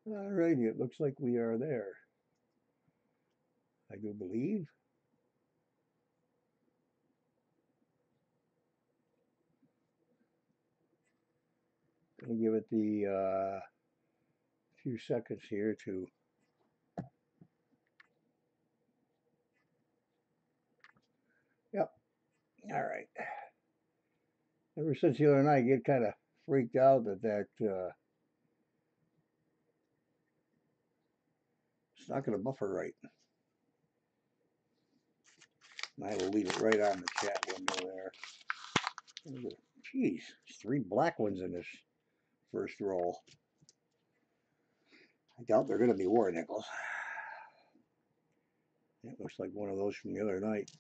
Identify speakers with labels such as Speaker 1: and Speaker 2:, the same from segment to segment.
Speaker 1: Alrighty, it looks like we are there. I do believe. Gonna give it the few seconds here to. Yep. All right. Ever since the other night, I get kind of freaked out that it's not going to buffer right. And I will leave it right on the chat window there. Geez, there's 3 black ones in this first roll. I doubt they're going to be war nickels. It looks like one of those from the other night.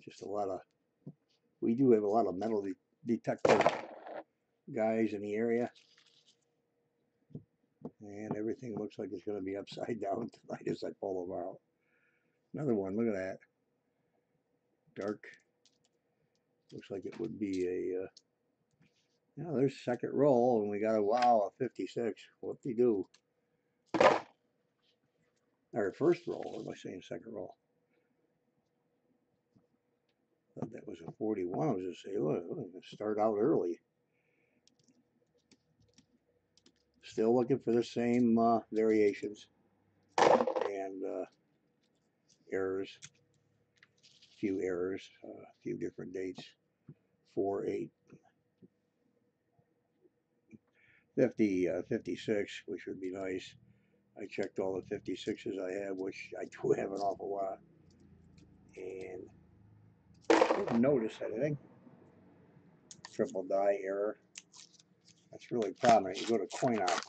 Speaker 1: Just a lot of. We do have a lot of metal detector guys in the area. And everything looks like it's going to be upside down tonight as I pull them out. Another one, look at that. Dark. Looks like it would be a, there's second roll, and we got a wow, a 56. Whoop-de-doo. Or first roll, what am I saying, second roll? Thought that was a 41. I was just saying, look, we're going to start out early. Still looking for the same variations and errors. Few errors, a few different dates. 4, 8, 50, 56, which would be nice. I checked all the 56s I have, which I do have an awful lot. And didn't notice anything. Triple die error. That's really prominent. You go to CoinOps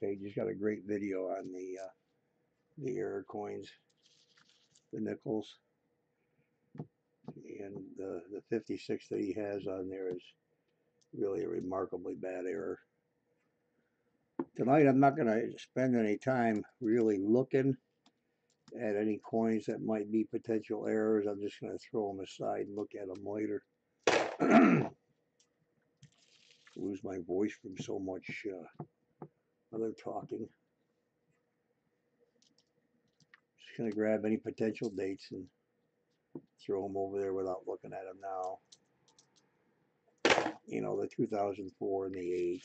Speaker 1: page. He's got a great video on the error coins, the nickels, and the 56 that he has on there is really a remarkably bad error. Tonight I'm not going to spend any time really looking at any coins that might be potential errors. I'm just going to throw them aside and look at them later. Lose my voice from so much other talking. Just going to grab any potential dates and throw them over there without looking at them now. You know, the 2004 and the 8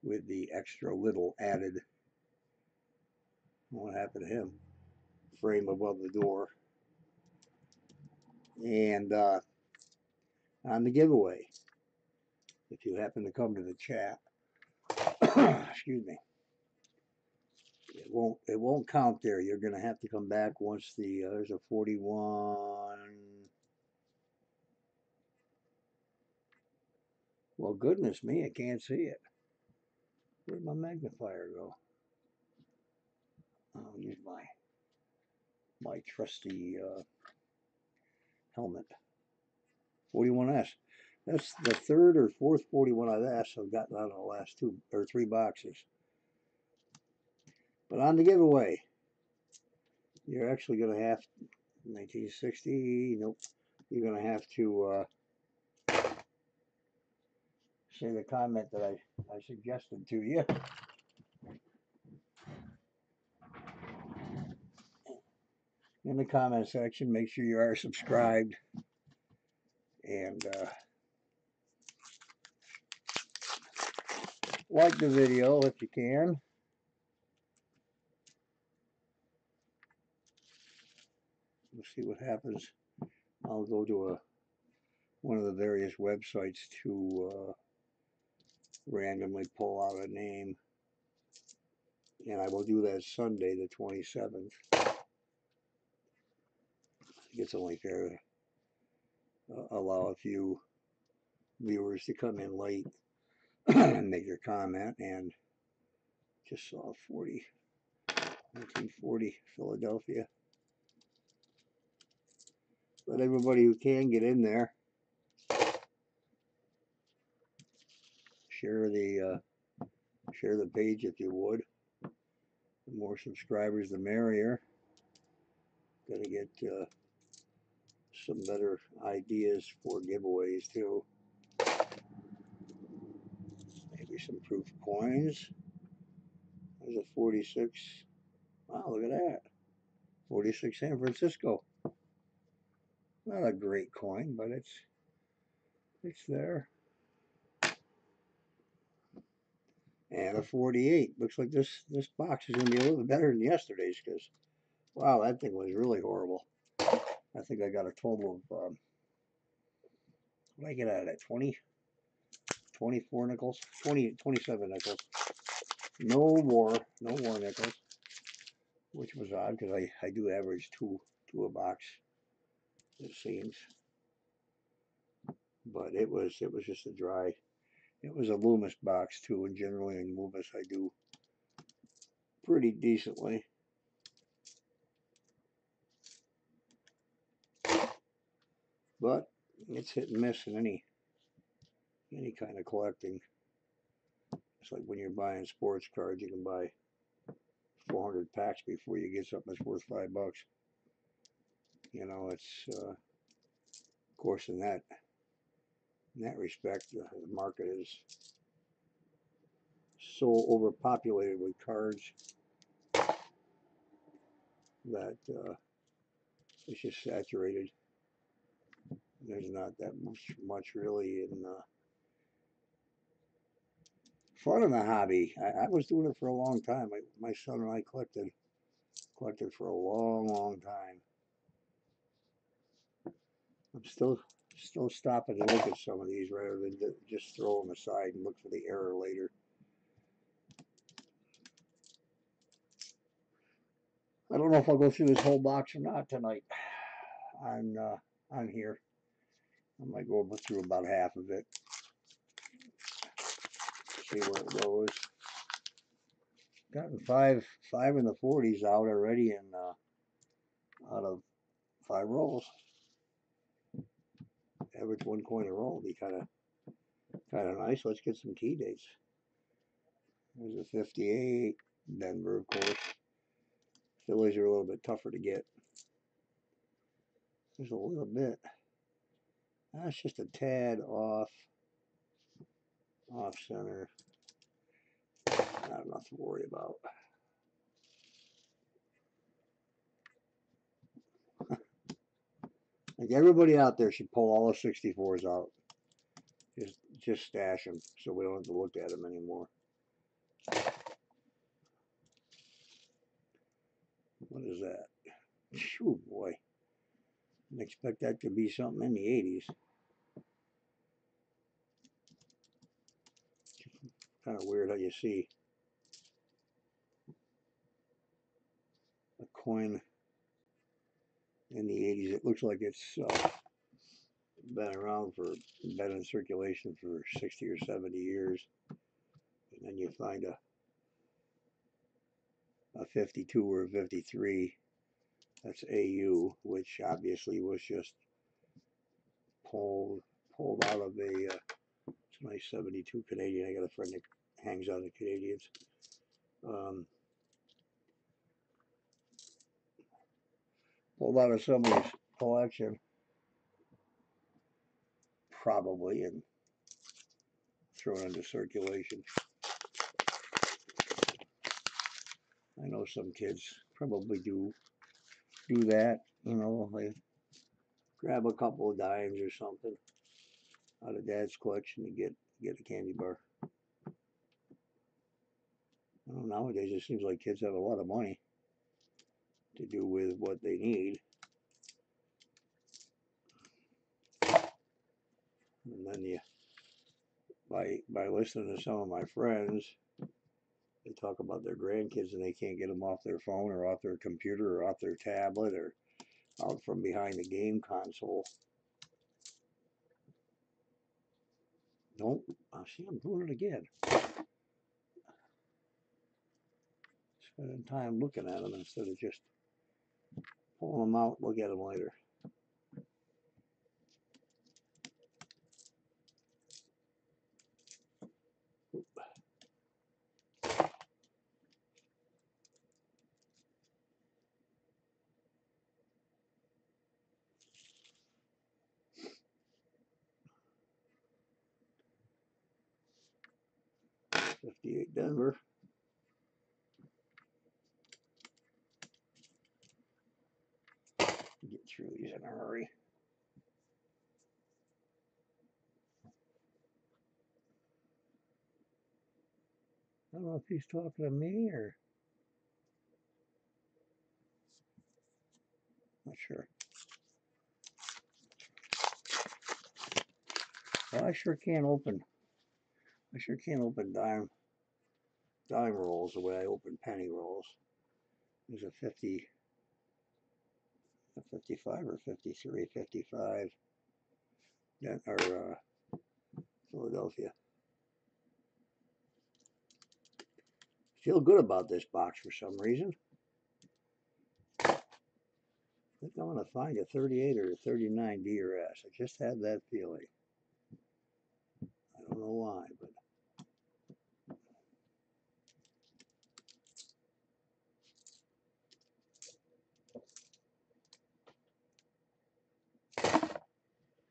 Speaker 1: with the extra little added. What happened to him? Frame above the door. And on the giveaway, if you happen to come to the chat, excuse me, it won't count there. You're going to have to come back once there's a 41. Well, goodness me, I can't see it. Where'd my magnifier go? I'll use my trusty helmet. 41S. That's the third or fourth 41 I've asked. I've gotten out of the last 2 or 3 boxes. But on the giveaway, you're actually going to have 1960. Nope. You're going to have to say the comment that I suggested to you. In the comment section, make sure you are subscribed and like the video if you can. We'll see what happens. I'll go to one of the various websites to randomly pull out a name, and I will do that Sunday the 27th. I think it's only fair to allow a few viewers to come in late and make their comment. And just saw 1940 Philadelphia. Let everybody who can get in there. Share the page if you would. The more subscribers, the merrier. Gonna get some better ideas for giveaways too. proof coins. There's a 46. Wow, look at that. 46 San Francisco. Not a great coin, but it's there. And a 48. Looks like this box is going to be a little bit better than yesterday's because, wow, that thing was really horrible. I think I got a total of, what did I get out of that? 20? 24 nickels? 27 nickels. No more nickels, which was odd because I do average two a box, it seems. But it was just a dry. It was a Loomis box too, and generally in Loomis I do pretty decently. But it's hit and miss in any kind of collecting. It's like when you're buying sports cards, you can buy 400 packs before you get something that's worth $5. You know, it's of course in that respect, the market is so overpopulated with cards that it's just saturated. There's not that much really in fun in the hobby. I was doing it for a long time. My son and I collected for a long time. I'm still stopping to look at some of these rather than just throw them aside and look for the error later. I don't know if I'll go through this whole box or not tonight. On here, I might go through about half of it. See where it goes. Gotten five in the 40s out already, and out of 5 rolls. Average 1 coin a roll would be kind of nice. Let's get some key dates. There's a 58. Denver, of course. Phillies are a little bit tougher to get. There's a little bit. That's just a tad off center. Not enough to worry about. Like everybody out there should pull all the 64s out. Just stash them so we don't have to look at them anymore. What is that? Phew, boy. Didn't expect that to be something in the 80s. Kind of weird how you see a coin in the 80s. It looks like it's been around been in circulation for 60 or 70 years. And then you find a 52 or a 53. That's AU, which obviously was just pulled out of a it's a nice 72 Canadian. I got a friend that hangs on the Canadians. Pulled out of somebody's collection, probably, and thrown into circulation. I know some kids probably do that. You know, they grab a couple of dimes or something out of dad's collection to get a candy bar. I don't know, nowadays it seems like kids have a lot of money to do with what they need. And then you, by listening to some of my friends, they talk about their grandkids and they can't get them off their phone or off their computer or off their tablet or out from behind the game console. Nope. I see I'm doing it again. Spending time looking at them instead of just pulling them out, look at them later. 58 Denver. Get through these in a hurry. I don't know if he's talking to me or not sure. Well, I sure can't open dime rolls the way I open penny rolls. There's a 50, a 55 or 53, 55. Or Philadelphia. Feel good about this box for some reason. I think I'm going to find a 38 or a 39 DRS. I just had that feeling. I don't know why, but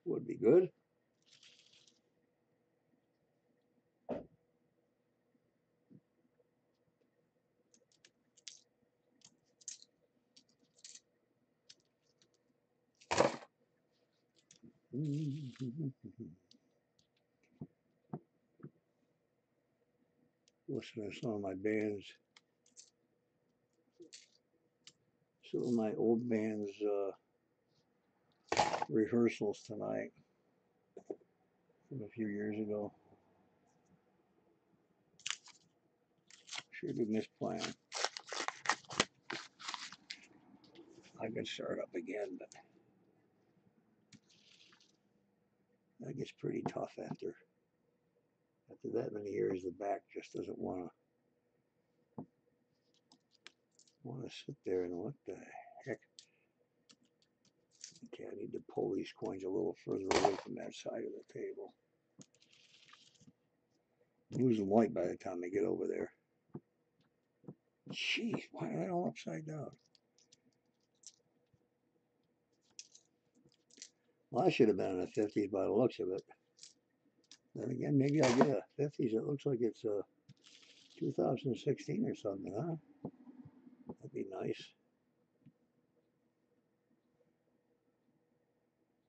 Speaker 1: would be good. Listen to some of my bands, some of my old bands rehearsals tonight from a few years ago. Sure do miss playing. I could start up again, but that gets pretty tough after that many years. The back just doesn't want to sit there and what the heck. Okay, I need to pull these coins a little further away from that side of the table. I'm losing light by the time I get over there. Jeez, why are they all upside down? Well, I should have been in the 50s by the looks of it. Then again, maybe I'll get a 50s. It looks like it's 2016 or something, huh? That'd be nice.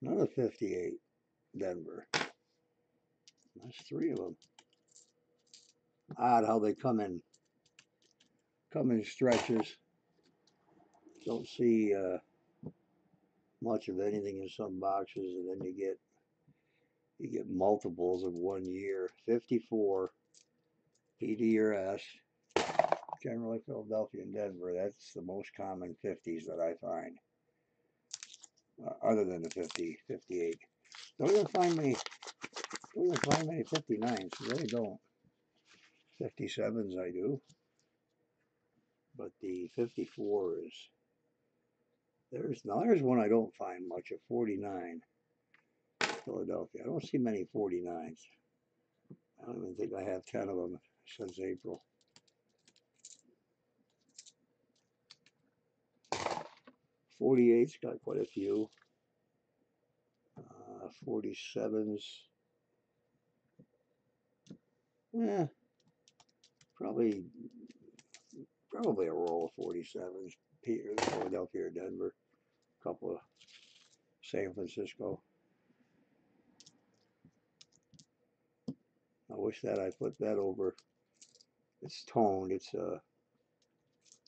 Speaker 1: Another 58, Denver. That's three of them. Odd how they come in stretches. Don't see much of anything in some boxes, and then you get multiples of 1 year. 54 PDRS, generally Philadelphia and Denver. That's the most common 50s that I find, other than the 50, 58. Don't even find many 59s. Really don't. 57s I do, but the 54 is there's one I don't find much, a 49 Philadelphia. I don't see many 49s. I don't even think I have 10 of them since April. 48's got quite a few. 47s. Probably a roll of 47s. Philadelphia or Denver. A couple of San Francisco. I wish that I put that over. It's toned. It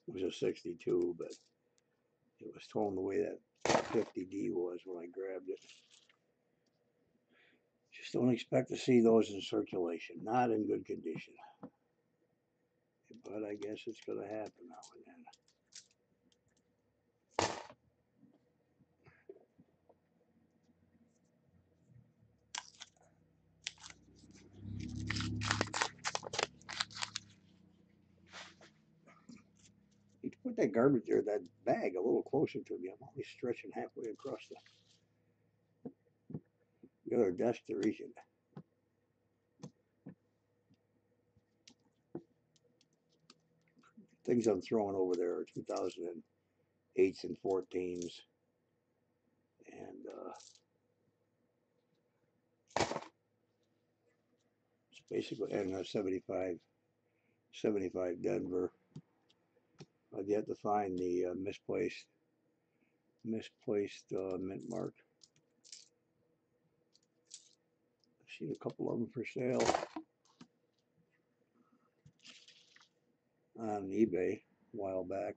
Speaker 1: was a 62, but it was toned the way that 50D was when I grabbed it. Just don't expect to see those in circulation. Not in good condition. But I guess it's going to happen now and then. You need to put that garbage or that bag a little closer to me. I'm only stretching halfway across the other desk to reach it. Things I'm throwing over there are 2008s and 14s. And it's basically, and 75 75 Denver. I've yet to find the misplaced mint mark. I've seen a couple of them for sale on eBay a while back.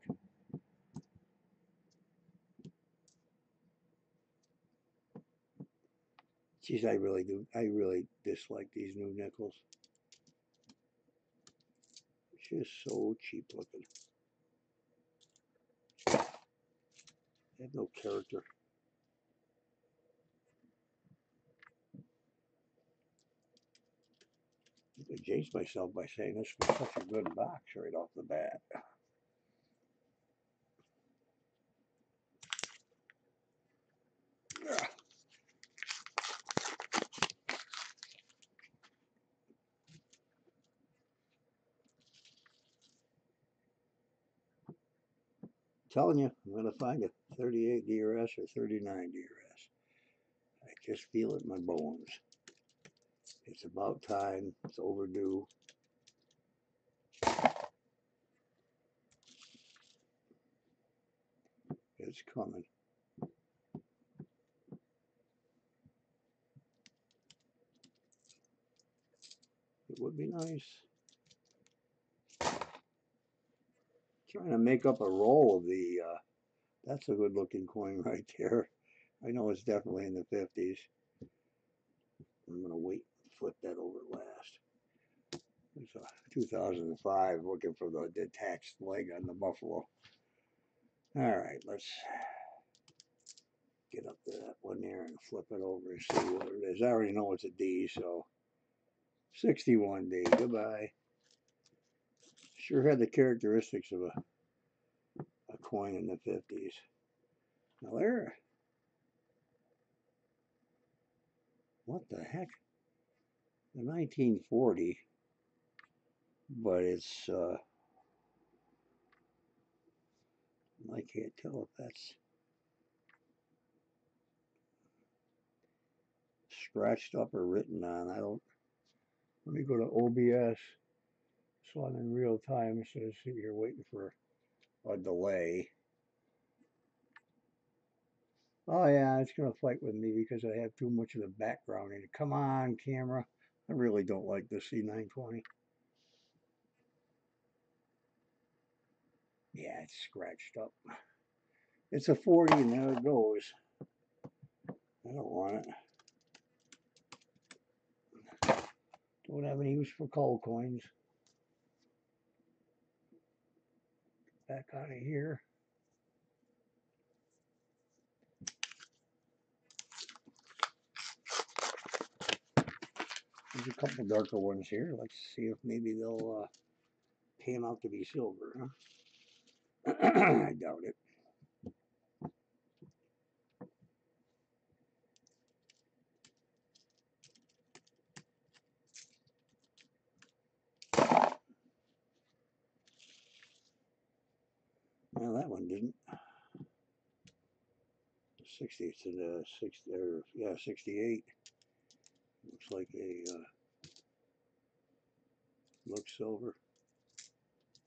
Speaker 1: Geez, I really dislike these new nickels. It's just so cheap looking. They have no character. I jinxed myself by saying this was such a good box right off the bat. Telling you, I'm going to find a 38 DRS or 39 DRS. I just feel it in my bones. It's about time. It's overdue. It's coming. It would be nice. Trying to make up a roll of the, that's a good looking coin right there. I know it's definitely in the 50s. I'm going to wait and flip that over last. It's a 2005, looking for the detached leg on the Buffalo. All right, let's get up to that one there and flip it over and see what it is. I already know it's a D, so 61D. Goodbye. Sure had the characteristics of a coin in the 50s. Now there, what the heck? The 1940, but it's, I can't tell if that's scratched up or written on. I don't, let me go to OBS so I'm in real time instead of sitting here waiting for a delay. Oh yeah, it's gonna fight with me because I have too much of the background in it. Come on, camera. I really don't like the C920. Yeah, it's scratched up. It's a 40 and there it goes. I don't want it. Don't have any use for coal coins. Back out of here. There's a couple darker ones here. Let's see if maybe they'll pan out to be silver, huh? I doubt it. Well, that one didn't. 60, it's in the 60, or yeah, 68. Looks like a looks silver.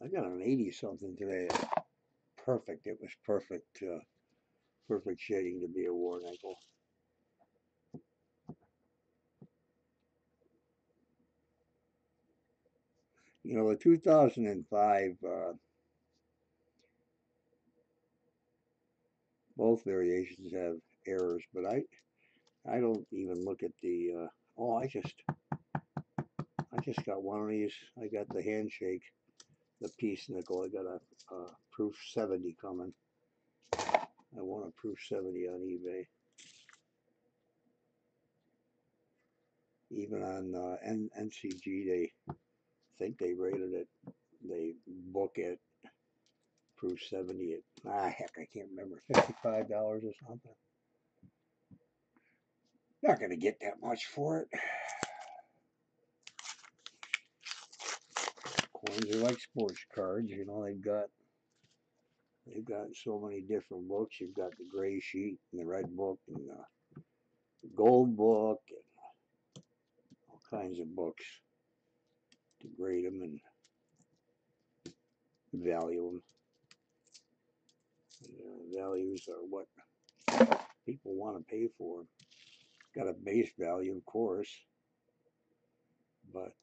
Speaker 1: I got an 80 something today. Perfect. It was perfect. Perfect shading to be a war nickel. You know, the 2005, both variations have errors, but I don't even look at the. Oh, I just got one of these. I got the handshake, the piece nickel. I got a proof 70 coming. I want a proof 70 on eBay. Even on NCG, they think they rated it. They book it proof 70 at heck, I can't remember, $55 or something. Not gonna get that much for it. Coins are like sports cards, you know. They've got so many different books. You've got the gray sheet and the red book and the gold book and all kinds of books to grade them. And value them. Values are what people want to pay for. Got a base value, of course, but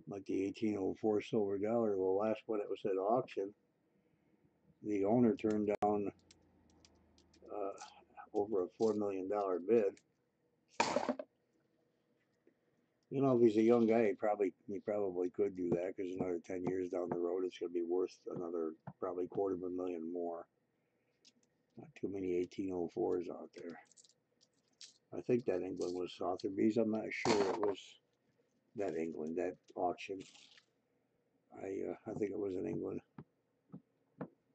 Speaker 1: like the 1804 silver dollar, the last one that was at auction, the owner turned down over a $4 million bid. You know, if he's a young guy, he probably could do that, because another 10 years down the road, it's going to be worth another probably $250,000 more. Not too many 1804s out there. I think that England was Sotheby's. I'm not sure it was that England, that auction. I think it was in England.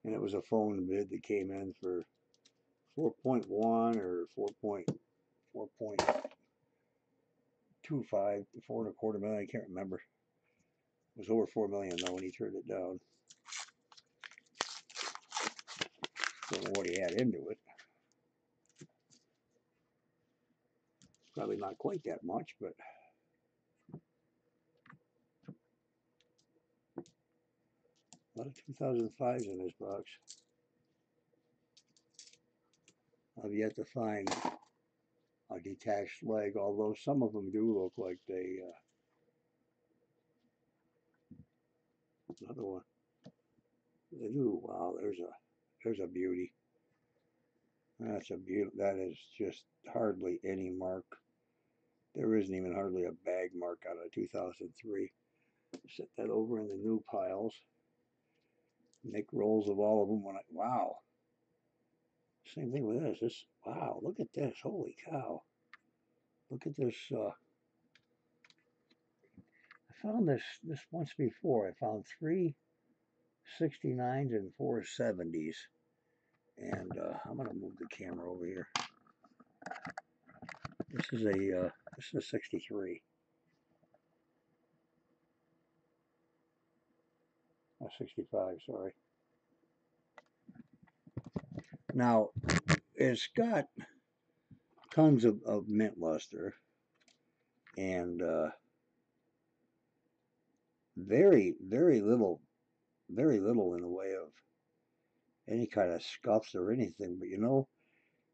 Speaker 1: And it was a phone bid that came in for 4.1 or 4.25, 4.25 million. I can't remember. It was over 4 million though when he turned it down. Don't know what he had into it. Probably not quite that much, but a lot of 2005s in this box. I've yet to find a detached leg, although some of them do look like they. Another one. They do. Wow, there's a beauty. That's a beauty. That is just hardly any mark. There isn't even hardly a bag mark out of 2003. Set that over in the new piles. Make rolls of all of them. Wow. Same thing with this. Wow, look at this. Holy cow. Look at this. I found this once before. I found 3 69s and 4 70s. And I'm going to move the camera over here. This is a 63. Oh, 65, sorry. Now, it's got tons of mint luster and very little in the way of any kind of scuffs or anything. But you know,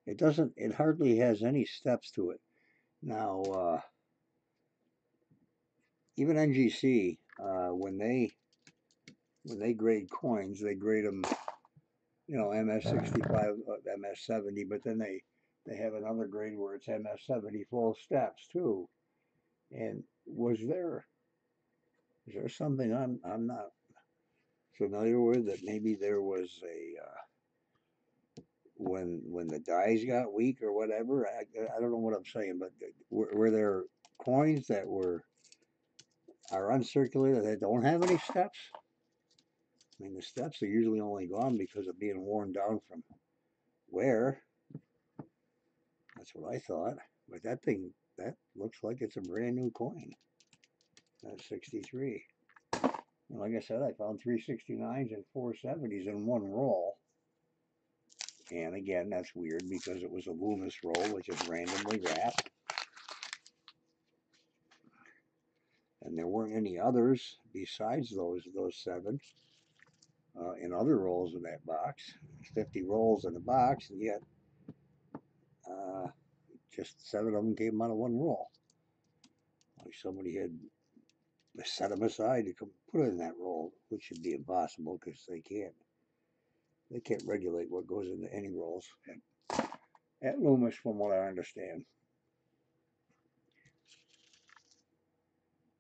Speaker 1: it hardly has any steps to it. Now, even NGC, when they grade coins, they grade them, you know, MS65, MS70, but then they have another grade where it's MS70 full steps too. And is there something I'm not familiar with, that maybe there was a when the dies got weak or whatever? I don't know what I'm saying, but were there coins that are uncirculated that don't have any steps? I mean, the steps are usually only gone because of being worn down from wear. That's what I thought. But that looks like it's a brand new coin. That's 63. And like I said, I found 3 69s and 4 70s in one roll. And again, that's weird because it was a Loomis roll, which is randomly wrapped. And there weren't any others besides those 7 in other rolls in that box. There's 50 rolls in the box, and yet just 7 of them came out of one roll. Like somebody had set them aside to put it in that roll, which should be impossible because they can't regulate what goes into any rolls at Loomis, from what I understand.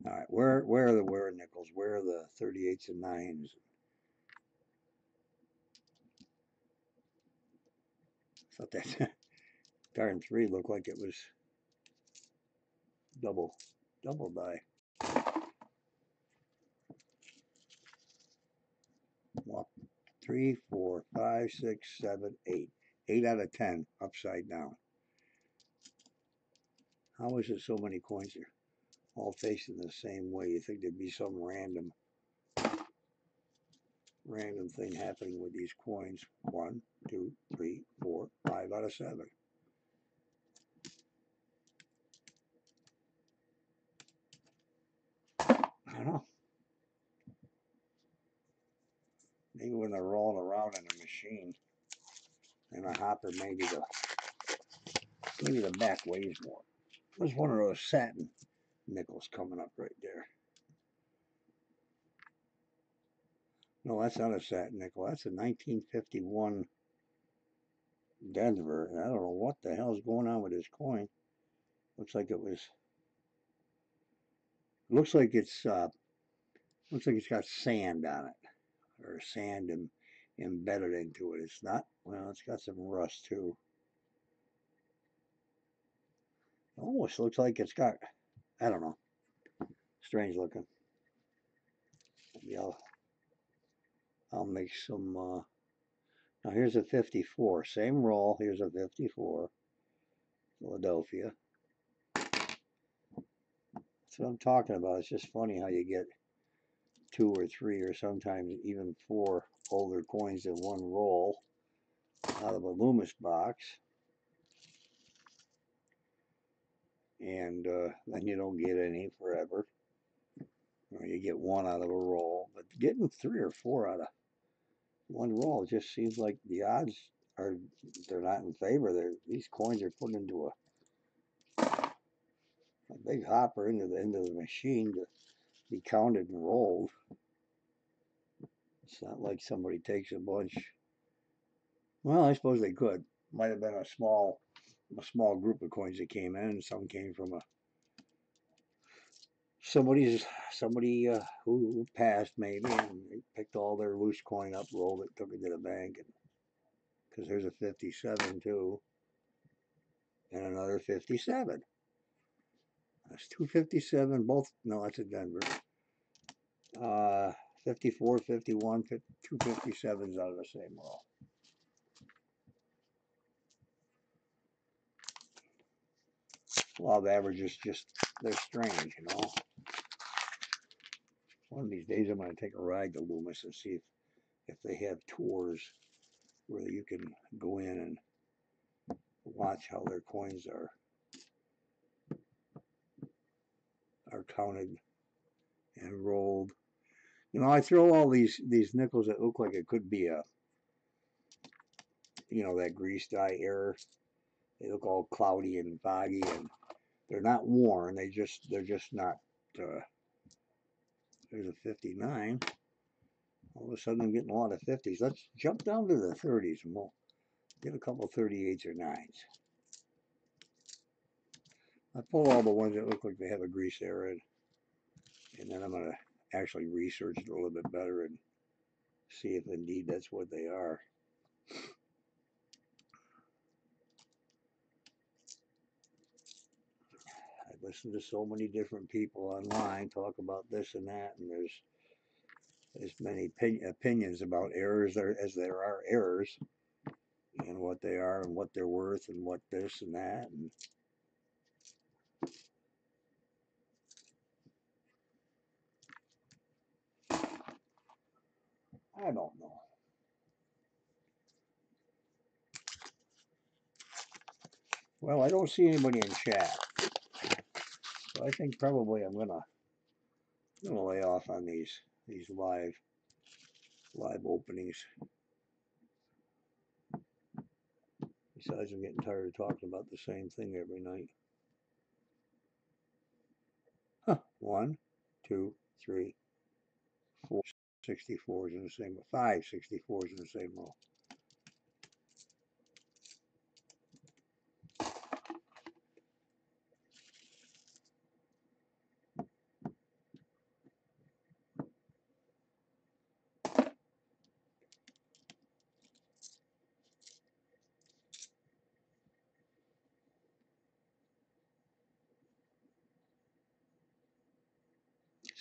Speaker 1: All right, where are the nickels? Where are the 38s and 9s? I thought that darn 3 looked like it was double die. Well, 3, 4, 5, 6, 7, 8. 8 out of 10 upside down. How is it so many coins are all facing the same way? You think there'd be some random thing happening with these coins. 1, 2, 3, 4, 5 out of 7. I don't know. machine. And a hopper, maybe the back weighs more. There's one of those satin nickels coming up right there. No, that's not a satin nickel. That's a 1951 Denver. And I don't know what the hell's going on with this coin. Looks like it's got sand on it, or sand embedded into it. It's not. Well, it's got some rust too. Almost looks like it's got. I don't know. Strange looking. Maybe I'll make some. Now here's a 54. Same roll. Here's a 54. Philadelphia. That's what I'm talking about. It's just funny how you get 2 or 3 or sometimes even 4 older coins in one roll out of a Loomis box. And then you don't get any forever. Or you get 1 out of a roll. But getting 3 or 4 out of one roll just seems like the odds they're not in favor. These coins are put into a big hopper into the machine to be counted and rolled. It's not like somebody takes a bunch. Well, I suppose they could. Might have been a small group of coins that came in. Some came from somebody who passed maybe, and they picked all their loose coin up, rolled it, took it to the bank, and because there's a 57 too, and another 57. That's 257. Both. No, that's a Denver. 54, 51, 257s out of the same roll. Law of averages, they're strange, you know. One of these days I'm going to take a ride to Loomis and see if they have tours where you can go in and watch how their coins are counted and rolled. You know, I throw all these nickels that look like it could be that grease dye error. They look all cloudy and foggy, and they're not worn. They're just not. There's a 59. All of a sudden, I'm getting a lot of 50s. Let's jump down to the 30s, and we'll get a couple 38s or 9s. I pull all the ones that look like they have a grease error in, and then I'm going to actually research it a little bit better and see if indeed that's what they are. I listen to so many different people online talk about this and that, and there's as many opinions about errors as there are errors, and what they are and what they're worth and what this and that. And I don't know. Well, I don't see anybody in chat, so I think probably I'm gonna lay off on these live openings. Besides, I'm getting tired of talking about the same thing every night. Huh. 1, 2, 3, 4 64s in the same, 5 64s in the same row.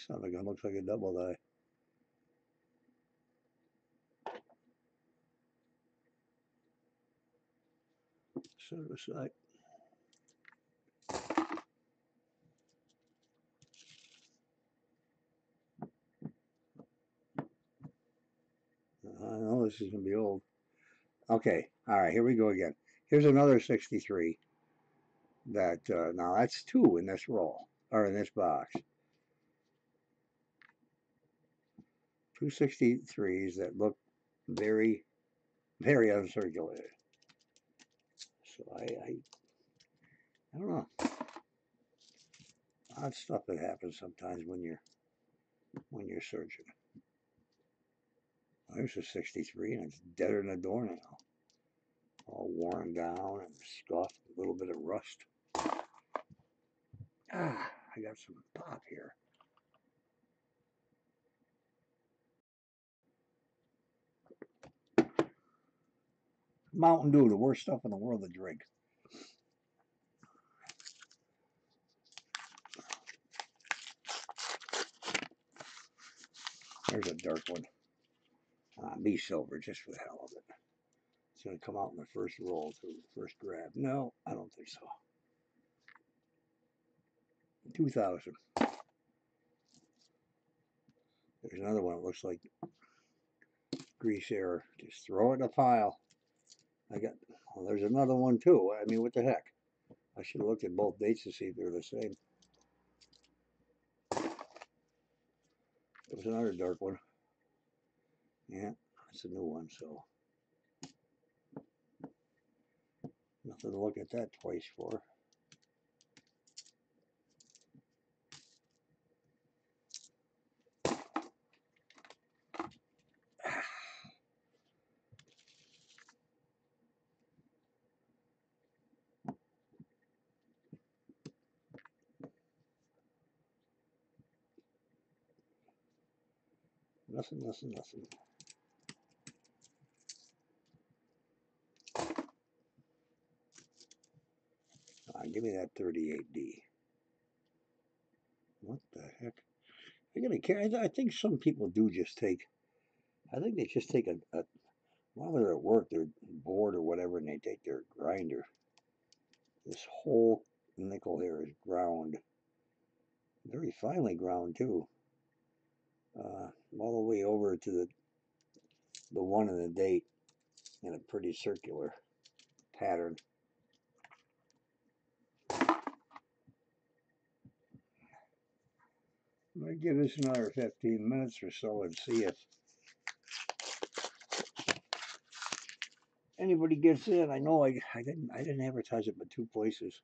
Speaker 1: Son of a gun, looks like a double die. Set it aside. I know this is going to be old. Okay, all right, here we go again. Here's another 63 that, now that's 2 in this roll, or in this box. 2 63s that look very very uncirculated. So I don't know. Odd stuff that happens sometimes when you're searching. There's a 63 and it's deader than a doornail. All worn down and scuffed, a little bit of rust. I got some pop here. Mountain Dew, the worst stuff in the world to drink. There's a dark one. Be silver, just for the hell of it. It's going to come out in the first roll, too. First grab. No, I don't think so. 2000. There's another one that looks like grease error. Just throw it in a pile. Well, there's another one, too. I mean, what the heck? I should have looked at both dates to see if they're the same. There's another dark one. Yeah, it's a new one, so nothing to look at that twice for. Nothing. Give me that 38D. What the heck? I think some people do just take. I think they just take while they're at work, they're bored or whatever, and they take their grinder. This whole nickel here is ground, very finely ground too, all the way over to the one and the date in a pretty circular pattern. I'm going to give this another 15 minutes or so and see if anybody gets in. I know I didn't advertise it but 2 places.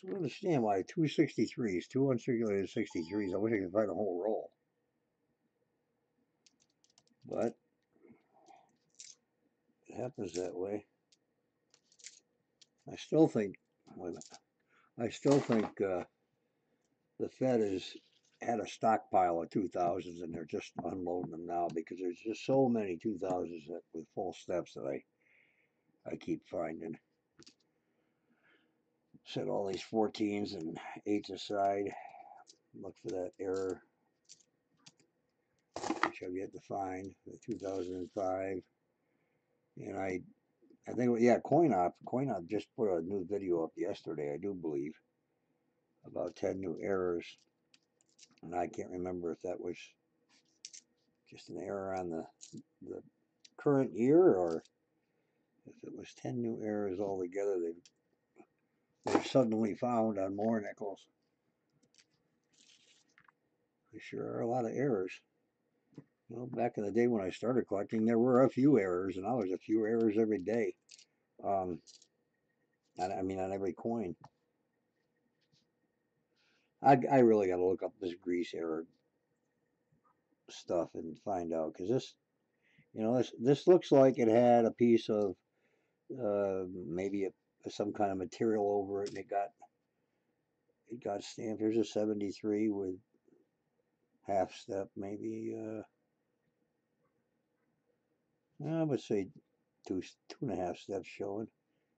Speaker 1: So I understand why 263s, 2 uncirculated 63s. I wish I could find a whole roll, but it happens that way. I still think. Wait a minute. I still think the Fed has had a stockpile of 2000s and they're just unloading them now because there's just so many 2000s with full steps that I keep finding. Set all these 14s and 8s aside. Look for that error, which I've yet to find. The 2005, and I think, yeah, CoinOp just put a new video up yesterday, I do believe, about 10 new errors, and I can't remember if that was just an error on the current year or if it was 10 new errors altogether. They're suddenly found on more nickels. There sure are a lot of errors. You know, back in the day when I started collecting, there were a few errors, and now there's a few errors every day. I mean, on every coin. I really got to look up this grease error stuff and find out, because this looks like it had a piece of maybe some kind of material over it, and it got stamped. There's a 73 with half step, maybe. I would say two and a half steps showing.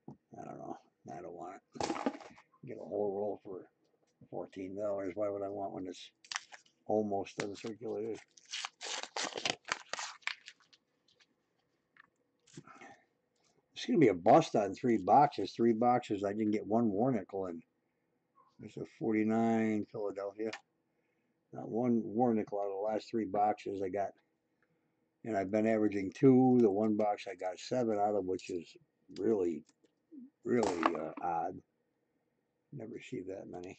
Speaker 1: I don't know. I don't want it. Get a whole roll for $14. Why would I want one that's almost uncirculated? It's going to be a bust on 3 boxes. 3 boxes. I didn't get one war nickel in. There's a 49 Philadelphia. Not one war nickel out of the last 3 boxes I got. And I've been averaging 2. The one box I got 7 out of, which is really, really odd. Never see that many.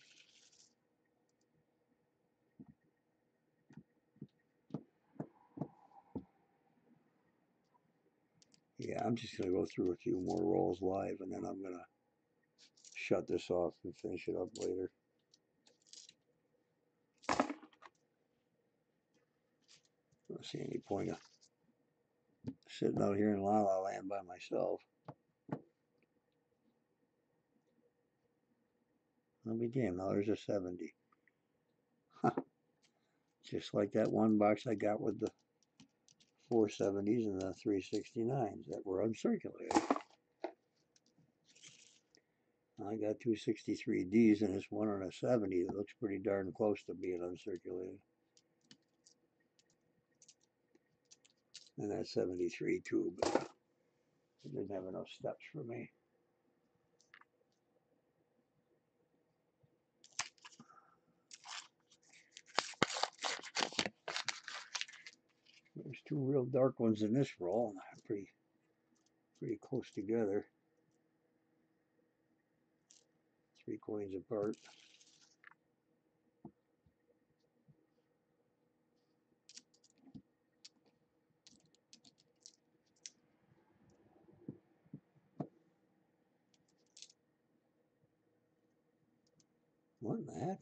Speaker 1: Yeah, I'm just going to go through a few more rolls live, and then I'm going to shut this off and finish it up later. I don't see any point of sitting out here in La La Land by myself. I'll be damned. Now there's a 70. Just like that one box I got with the 470s and the 369s that were uncirculated. I got two 63Ds and this one on a 70 that looks pretty darn close to being uncirculated. And that 73 too, but it didn't have enough steps for me. There's two real dark ones in this roll, pretty close together. 3 coins apart. What in the heck?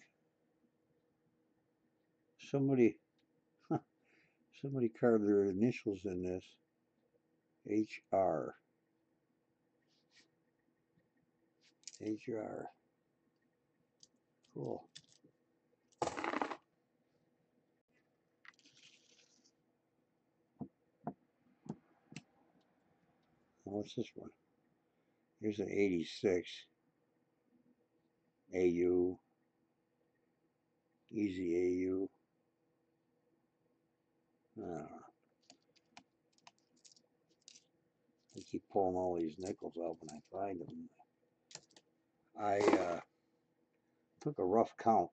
Speaker 1: Somebody carved their initials in this. HR. HR. Cool. What's this one? Here's an 86. AU. Easy AU. I don't know. I keep pulling all these nickels out when I find them. I took a rough count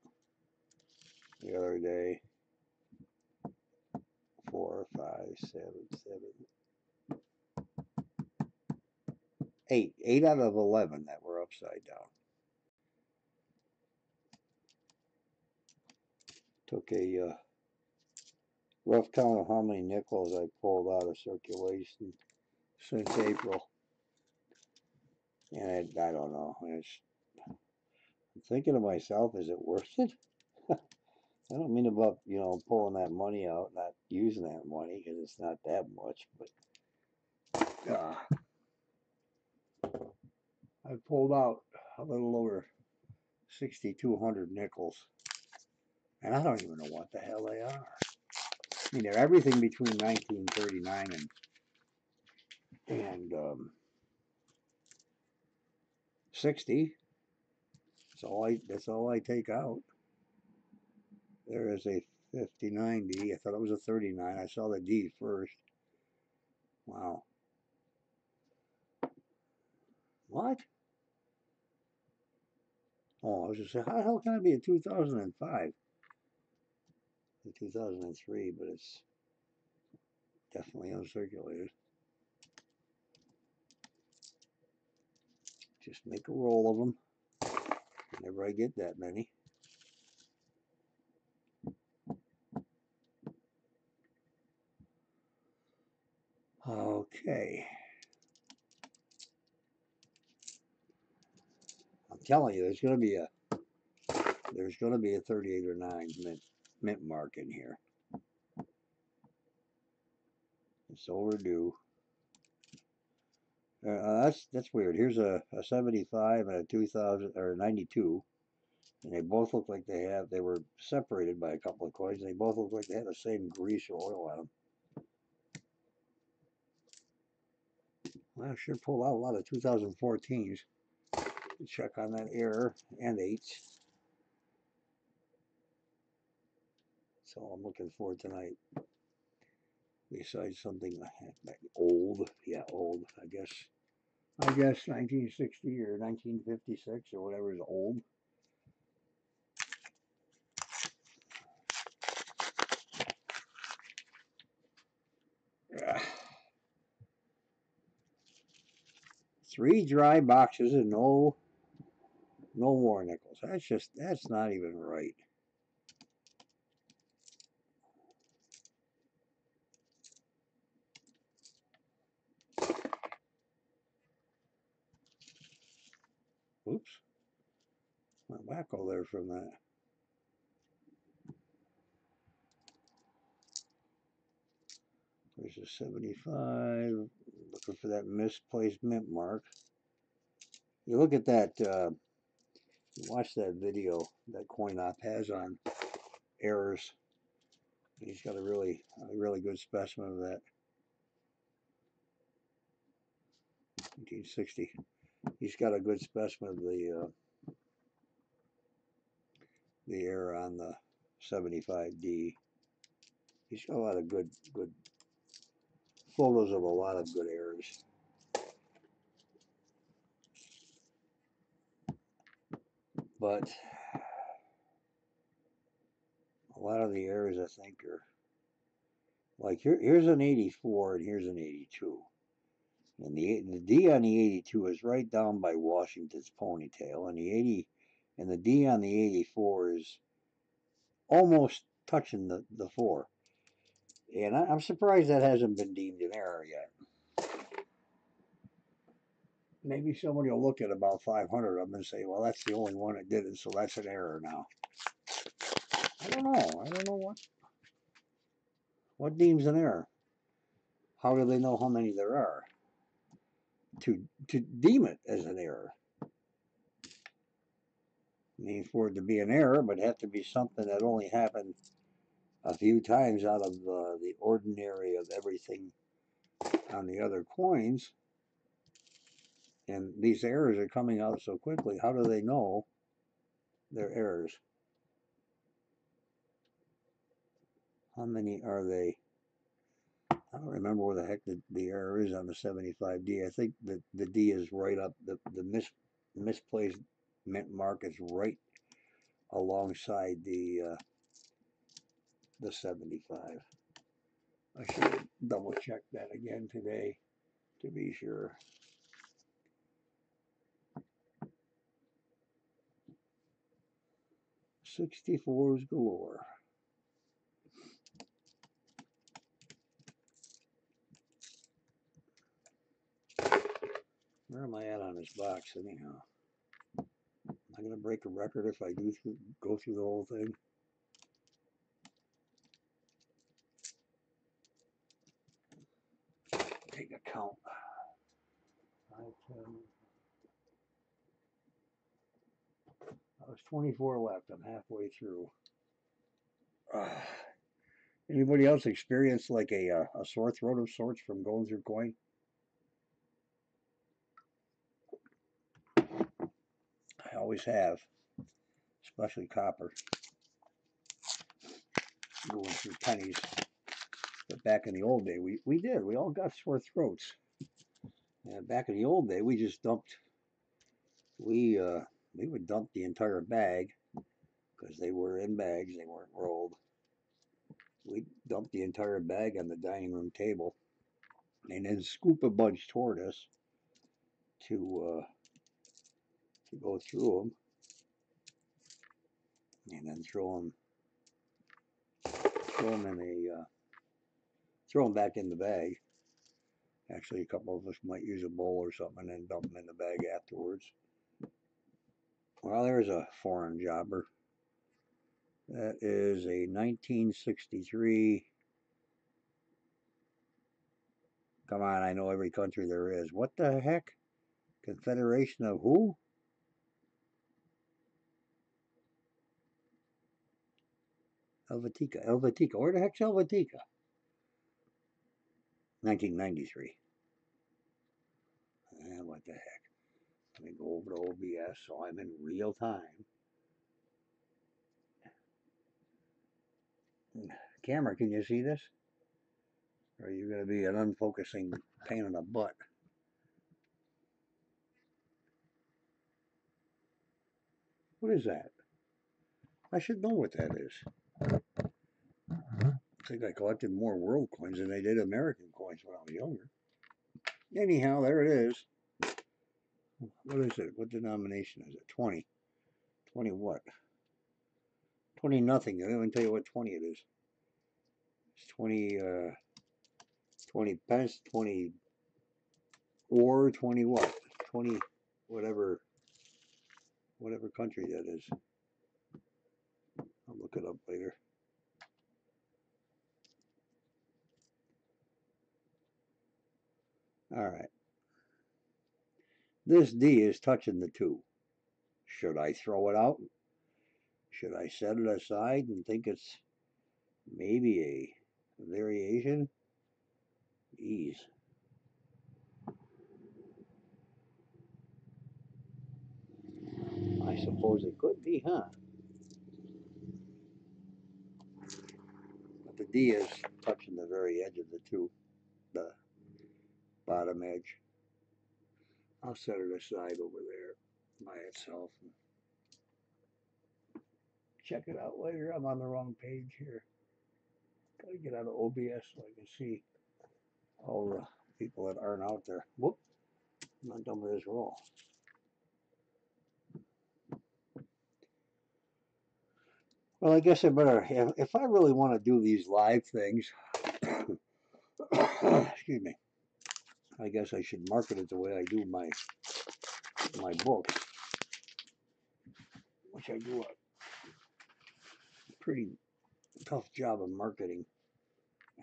Speaker 1: the other day. 4, 5, 7, 8. 8 out of 11 that were upside down. Took a rough count of how many nickels I pulled out of circulation since April. And I don't know. I'm thinking to myself, is it worth it? I don't mean about, pulling that money out, not using that money, because it's not that much, but I pulled out a little over 6,200 nickels, and I don't even know what the hell they are. I mean, they're everything between 1939 and 60. That's all I take out. There is a 59D. I thought it was a 39. I saw the D first. Wow. What? Oh, I was just saying, how the hell can it be a 2005? A 2003, but it's definitely uncirculated. Just make a roll of them whenever I get that many. Okay. I'm telling you, there's going to be a 38 or 9 mint mark in here. It's overdue. That's weird. Here's a 75 and a 2000 or 92, and they both look like they were separated by a couple of coins. They both look like they had the same grease or oil on them. Well, I sure pulled out a lot of 2014s. Check on that error and 8s. That's all I'm looking for tonight. Besides something like old, yeah, old. I guess 1960 or 1956 or whatever is old. Yeah. 3 dry boxes and no more nickels. That's not even right. Oops. Went wacko there from that. There's a 75. Looking for that misplaced mint mark. You look at that, watch that video that CoinOp has on errors. He's got a really good specimen of that. 1960. He's got a good specimen of the error on the 75D. He's got a lot of good photos of a lot of good errors. But a lot of the errors, I think, are like here's an 84 and here's an 82. And the D on the 82 is right down by Washington's ponytail, and the D on the 84 is almost touching the 4. And I'm surprised that hasn't been deemed an error yet. Maybe somebody will look at about 500 of them and say, well, that's the only one that did it, so that's an error now. I don't know what deems an error. How do they know how many there are to deem it as an error? I mean, for it to be an error, but have to be something that only happened a few times out of the ordinary of everything on the other coins. And these errors are coming out so quickly. How do they know they're errors? How many are they? I don't remember where the heck the error is on the 75D. I think that the D is right up, the misplaced mint mark is right alongside the 75. I should double check that again today to be sure. 64s galore. Where am I at on this box anyhow? Am I going to break a record if I do go through the whole thing? Take a count. 5, 10. There's 24 left. I'm halfway through. Anybody else experience like a sore throat of sorts from going through coin? I always have, especially copper. Going through pennies. But back in the old day, we did. We all got sore throats. And back in the old day, we just dumped. We would dump the entire bag because they were in bags. They weren't rolled. We dumped the entire bag on the dining room table, and then scoop a bunch toward us to go through them, and then throw them in throw them back in the bag. Actually, a couple of us might use a bowl or something and then dump them in the bag afterwards. Well, there's a foreign jobber. That is a 1963. Come on, I know every country there is. What the heck? Confederation of who? Helvetica. Helvetica. Where the heck's Helvetica? 1993. What the heck? Let me go over to OBS so I'm in real time. Camera, can you see this? Or are you going to be an unfocusing pain in the butt? What is that? I should know what that is. I think I collected more world coins than I did American coins when I was younger. Anyhow, there it is. What is it? What denomination is it? 20. 20 what? 20 nothing. I don't even tell you what 20 it is. It's 20 pence, 20 or 20 what? 20 whatever whatever country that is. I'll look it up later. All right. This D is touching the 2. Should I throw it out? Should I set it aside and think it's maybe a variation? Ease. I suppose it could be, huh? But the D is touching the very edge of the 2, the bottom edge. I'll set it aside over there by itself. Check it out later. I'm on the wrong page here. Gotta get out of OBS so I can see all the people that aren't out there. Whoop, I'm not done with this roll. Well, I guess I better, if I really want to do these live things, excuse me, I guess I should market it the way I do my books, which I do a pretty tough job of marketing,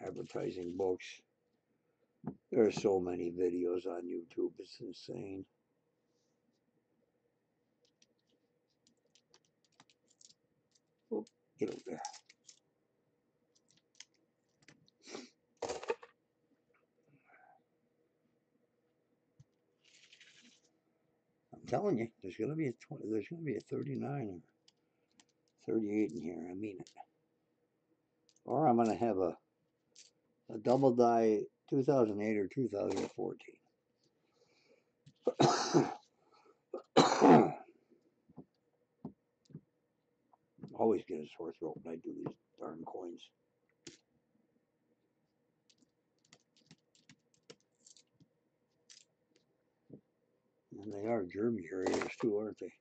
Speaker 1: advertising books. There are so many videos on YouTube, it's insane. Oh, get over there. I'm telling you, there's gonna be a 20, there's gonna be a 39 or 38 in here. I mean it. Or I'm gonna have a double die 2008 or 2014. Always get a sore throat when I do these darn coins. And they are germ carriers too, aren't they?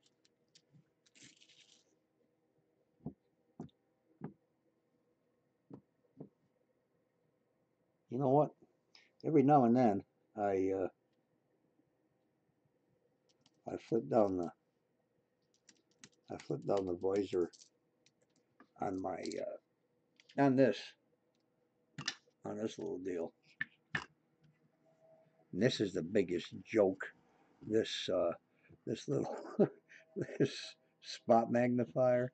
Speaker 1: You know what? Every now and then I flip down the visor on my on this little deal. And this is the biggest joke. This little this spot magnifier.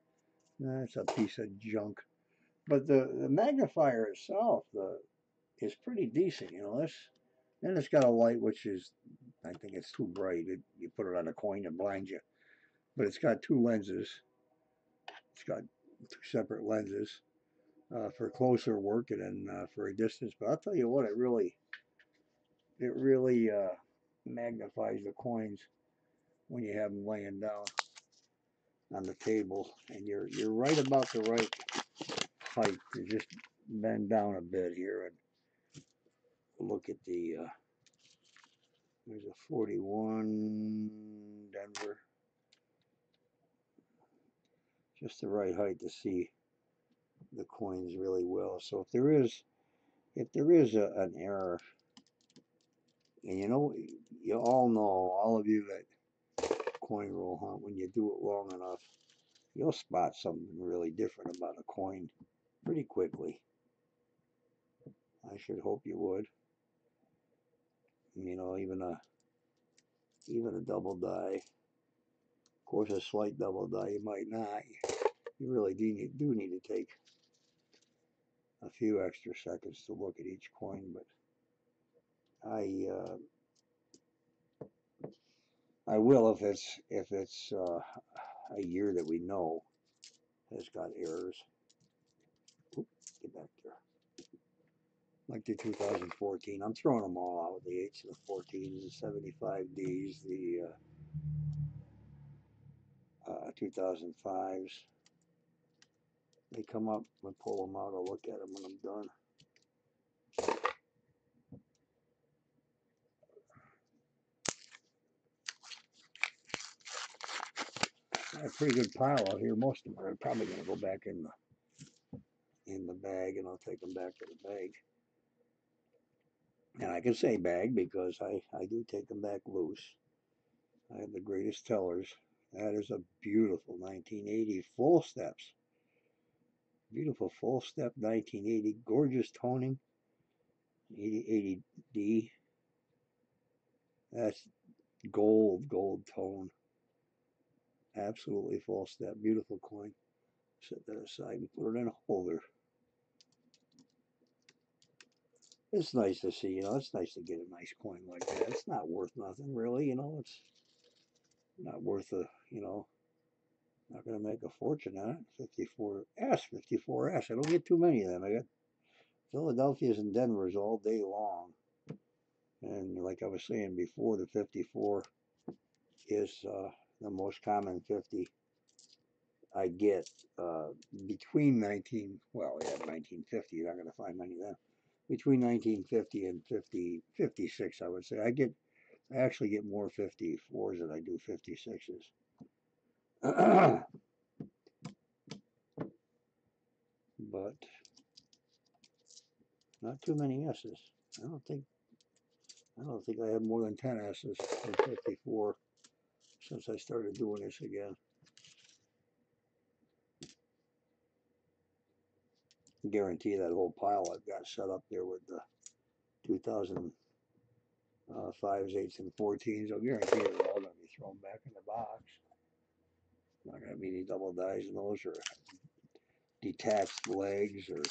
Speaker 1: That's a piece of junk. But the magnifier itself is pretty decent. You know this. And it's got a light which is, I think it's too bright. You put it on a coin, it blinds you. But it's got 2 lenses. It's got 2 separate lenses for closer work and then for a distance. But I'll tell you what, it really magnifies the coins when you have them laying down on the table, and you're right about the right height to just bend down a bit here and look at the. There's a 41 Denver. Just the right height to see the coins really well. So if there is an error, and you know, you all know, all of you that coin roll hunt, when you do it long enough, you'll spot something really different about a coin pretty quickly. I should hope you would. You know, even a double die. Of course, a slight double die you might not. You really do need to take a few extra seconds to look at each coin, but I will if it's a year that we know has got errors. Oop, get back there. Like the 2014, I'm throwing them all out. The 8s, the 14s, the 75Ds, the 2005s. They come up, I pull them out, I'll look at them when I'm done. I have a pretty good pile out here. Most of them are probably going to go back in the bag, and I'll take them back to the bag. And I can say bag because I do take them back loose. I have the greatest tellers That is a beautiful 1980 full steps. Beautiful full step 1980. Gorgeous toning. 80D. That's gold tone. Absolutely full step. Beautiful coin. Set that aside and put it in a holder. It's nice to see, it's nice to get a nice coin like that. It's not worth nothing, really, it's not worth not going to make a fortune on it. 54S, 54S. I don't get too many of them. I got Philadelphia's and Denver's all day long. And like I was saying before, the 54 is the most common 50 I get between 1950. You're not going to find many of them. Between 1950 and 56, I would say. I actually get more 54s than I do 56s. But not too many S's. I don't think I have more than 10 S's in 54 since I started doing this again. I guarantee that whole pile I've got set up there with the 2005s, 8s, and 14s. I'll guarantee they're all going to be thrown back in the box. Not going to be any double dies in those, or detached legs, or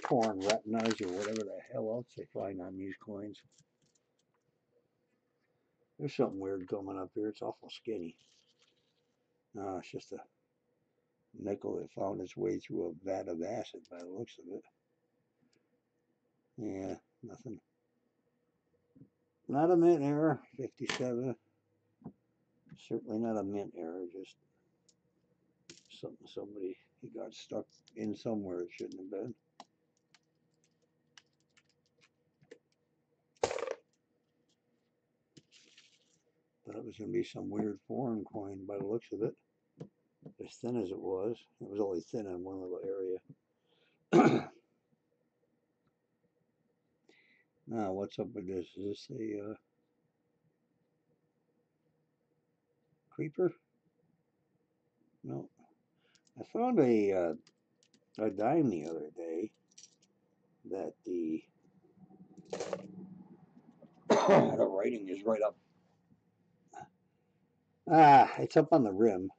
Speaker 1: torn retinas, or whatever the hell else they find on these coins. There's something weird coming up here. It's awful skinny. No, it's just a nickel that found its way through a vat of acid by the looks of it. Yeah, nothing. Not a mint error. 57. Certainly not a mint error. Just somebody, he got stuck in somewhere it shouldn't have been. Thought it was going to be some weird foreign coin by the looks of it. As thin as it was only thin in one little area. Now, what's up with this? Is this a creeper? No. I found a dime the other day that the the writing is right up. It's up on the rim.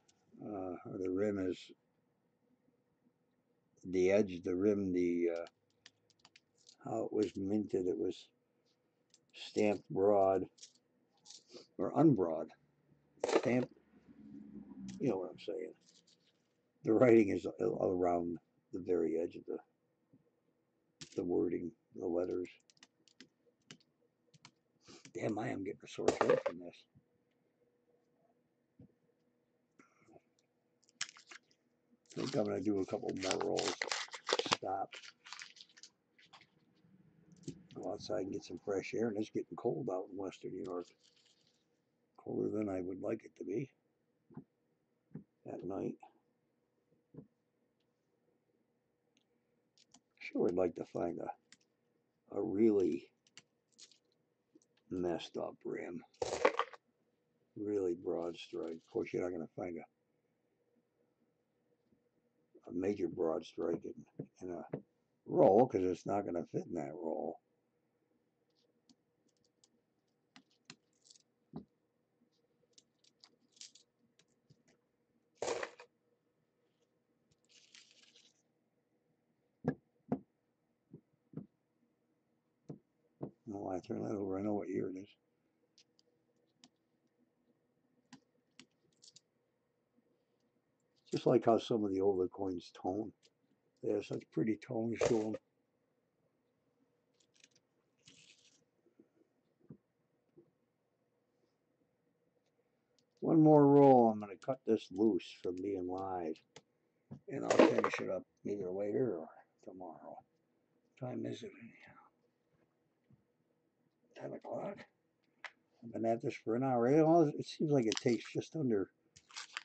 Speaker 1: Or the rim is the edge, the rim, how it was minted. It was stamped broad or unbroad. Stamped, you know what I'm saying. The writing is around the very edge of the wording, the letters. Damn, I am getting a sore throat from this. I think I'm going to do a couple more rolls. Stop. Go outside and get some fresh air. And it's getting cold out in western New York. Colder than I would like it to be at night. Sure would like to find a really messed up rim. Really broad strike. Of course, you're not going to find a major broad strike in a roll because it's not going to fit in that roll. I don't know why I turn that over. I know what year it is. Just like how some of the older coins tone. They have such pretty tones to them. One more roll. I'm going to cut this loose from being live. And I'll finish it up either later or tomorrow. What time is it anyhow? 10 o'clock. I've been at this for an hour. It seems like it takes just under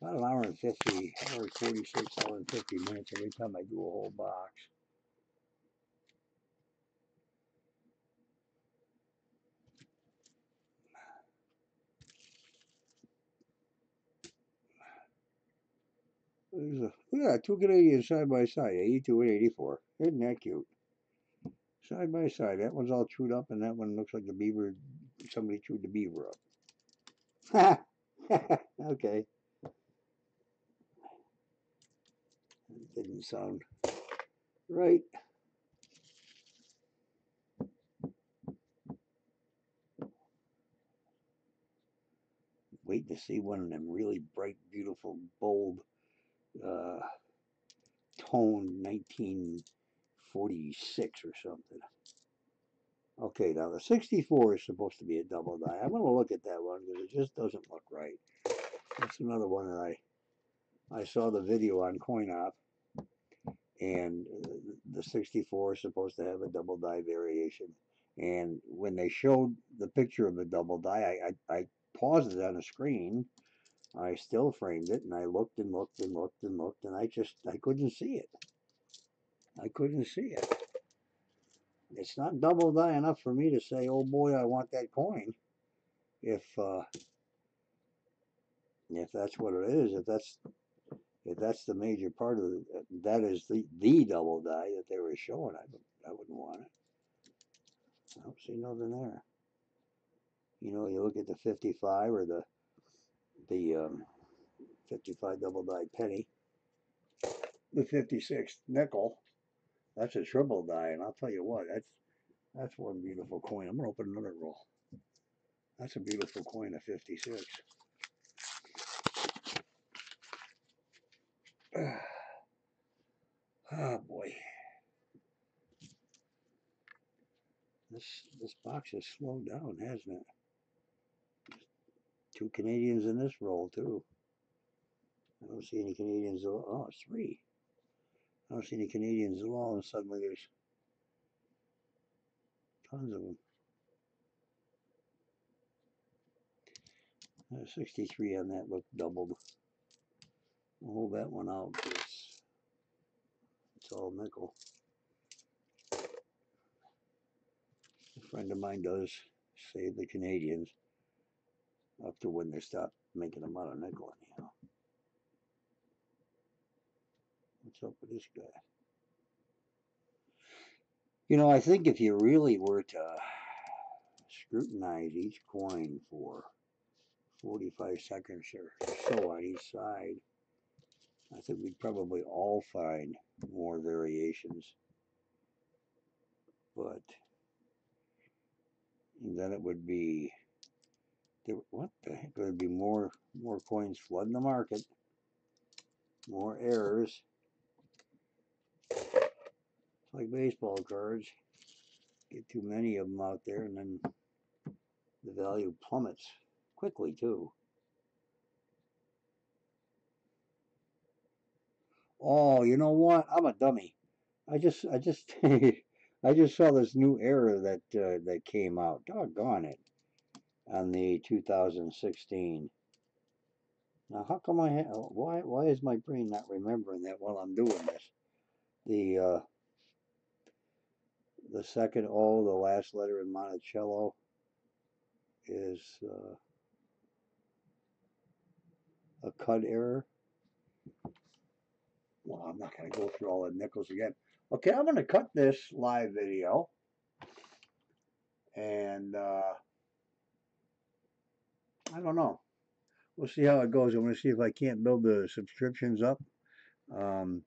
Speaker 1: about an hour and 50, hour 46, hour and 50 minutes every time I do a whole box. Yeah, two Canadians side by side, 82 and 84. Isn't that cute? Side by side. That one's all chewed up, and that one looks like the beaver. Somebody chewed the beaver up. Okay. It didn't sound right. Waiting to see one of them really bright, beautiful, bold, uh, toned 1946 or something. Okay, now the 64 is supposed to be a double die. I'm going to look at that one because it just doesn't look right. That's another one that I saw the video on CoinOp, and the 64 is supposed to have a double die variation. And when they showed the picture of the double die, I paused it on the screen. I still framed it, and I looked and looked and looked and looked, and I couldn't see it. I couldn't see it. It's not double die enough for me to say, "Oh boy, I want that coin." If that's what it is, if that's the major part of it, that is the double die that they were showing, I wouldn't want it. I don't see nothing there. You know, you look at the 55 or the 55 double die penny, the 56 nickel. That's a triple die, and I'll tell you what, that's one beautiful coin. I'm gonna open another roll. That's a beautiful coin, a 56. Oh boy, this box has slowed down, hasn't it? Two Canadians in this roll too. I don't see any Canadians at all. Oh, it's three. I don't see any Canadians at all, and suddenly there's tons of them. 63 on that looked doubled. I'll hold that one out because it's all nickel. A friend of mine does save the Canadians up to when they stop making them out of nickel anyhow. What's up with this guy? You know, I think if you really were to scrutinize each coin for 45 seconds or so on each side, I think we'd probably all find more variations. But then it would be, what the heck? There would be more coins flooding the market, more errors. It's like baseball cards. Get too many of them out there, and then the value plummets quickly too. Oh, you know what? I'm a dummy. I just I just saw this new error that came out. Doggone it! On the 2016. Now, how come why is my brain not remembering that while I'm doing this? The the second O, the last letter in Monticello, is a cut error. Well, I'm not going to go through all the nickels again. Okay, I'm going to cut this live video, and I don't know. We'll see how it goes. I'm going to see if I can't build the subscriptions up. Um,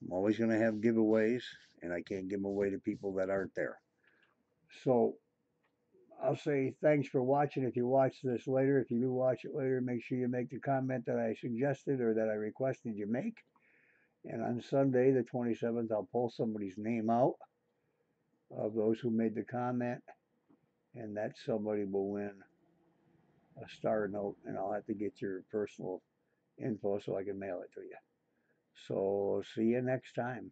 Speaker 1: I'm always going to have giveaways, and I can't give them away to people that aren't there. So I'll say thanks for watching. If you watch this later, if you do watch it later, make sure you make the comment that I suggested or that I requested you make. And on Sunday, the 27th, I'll pull somebody's name out of those who made the comment, and that somebody will win a star note, and I'll have to get your personal info so I can mail it to you. So see you next time.